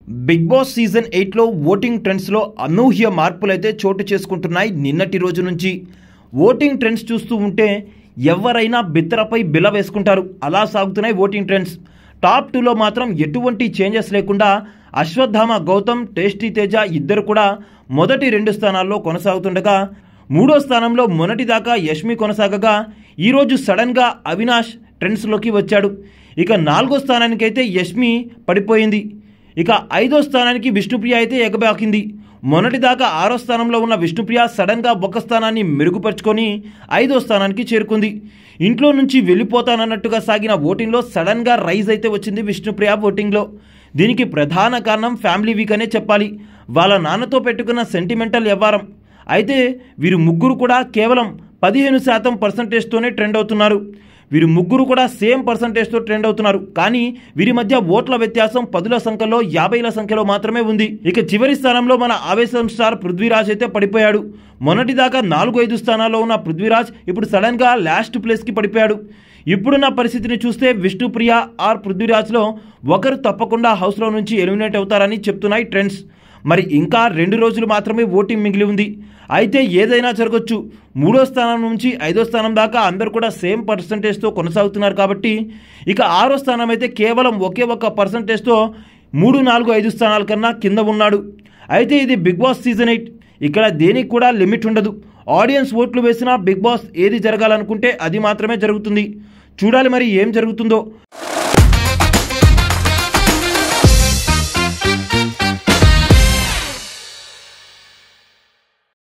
Big boss season 8లో voting ట్రెండ్స్లో అనూహ్య మార్పులైతే చోటు చేసుకుంటున్నాయి. నిన్నటి రోజు నుంచి ఓటింగ్ ట్రెండ్స్ చూస్తూ ఉంటే ఎవరైనా బిత్తరపై బిల వేసుకుంటారు. అలా సాగుతున్నాయి ఓటింగ్ ట్రెండ్స్. టాప్ 2లో మాత్రం ఎటువంటి చేంజెస్ లేకుండా అశ్వత్థామ గౌతమ్, టేస్టీ తేజ ఇద్దరు కూడా మొదటి 2 స్థానాల్లో కొనసాగుతుండగా 3వ స్థానంలో మొన్నటిదాకా యష్మి కొనసాగగా ఈరోజు సడన్గా అవినాష్ ట్రెండ్స్లోకి వచ్చాడు. ఇక 4వ స్థానానికైతే యష్మి పడిపోయింది. ఇక 5వ స్థానానికి విష్ణుప్రియ అయితే ఎగబాకింది. మొన్నటిదాకా 6వ స్థానంలో ఉన్న విష్ణుప్రియ సడన్గా ఒక స్థానాన్ని మెరుగుపరుచుకొని 5వ స్థానానికి చేరుకుంది. ఇంట్లో నుంచి వెళ్ళిపోతానన్నట్టుగా సాగిన ఓటింగ్లో సడన్గా రైజ్ అయితే వచ్చింది విష్ణుప్రియ ఓటింగ్లో. దీనికి ప్రధాన కారణం ఫ్యామిలీ వీక్ అనే చెప్పాలి. వాళ్ళ నాన్నతో పెట్టుకున్న సెంటిమెంటల్ వ్యవహారం. అయితే వీరు ముగ్గురు కూడా కేవలం 15% ట్రెండ్ అవుతున్నారు. వీరు ముగ్గురు కూడా సేమ్ పర్సంటేజ్తో ట్రెండ్ అవుతున్నారు. కానీ వీరి మధ్య ఓట్ల వ్యత్యాసం 10ల సంఖ్యలో 50ల సంఖ్యలో మాత్రమే ఉంది. ఇక చివరి స్థానంలో మన ఆవేశం స్టార్ పృథ్వీరాజ్ అయితే పడిపోయాడు. మొన్నటిదాకా 4-5 స్థానాల్లో ఉన్న పృథ్వీరాజ్ ఇప్పుడు సడన్గా లాస్ట్ ప్లేస్కి పడిపోయాడు. ఇప్పుడున్న పరిస్థితిని చూస్తే విష్ణుప్రియ ఆర్ పృథ్వీరాజ్లో ఒకరు తప్పకుండా హౌస్లో నుంచి ఎలిమినేట్ అవుతారని చెప్తున్నాయి ట్రెండ్స్. మరి ఇంకా 2 రోజులు మాత్రమే ఓటింగ్ మిగిలి ఉంది. అయితే ఏదైనా జరగచ్చు. 3వ స్థానం నుంచి 5వ స్థానం దాకా అందరూ కూడా సేమ్ పర్సంటేజ్తో కొనసాగుతున్నారు కాబట్టి ఇక 6వ స్థానం అయితే కేవలం ఒకే ఒక్క పర్సంటేజ్తో 3, 4, 5 స్థానాల కన్నా కింద ఉన్నాడు. అయితే ఇది బిగ్ బాస్ సీజన్ 8. ఇక్కడ దేనికి కూడా లిమిట్ ఉండదు. ఆడియన్స్ ఓట్లు వేసినా బిగ్ బాస్ ఏది జరగాలనుకుంటే అది మాత్రమే జరుగుతుంది. చూడాలి మరి ఏం జరుగుతుందో.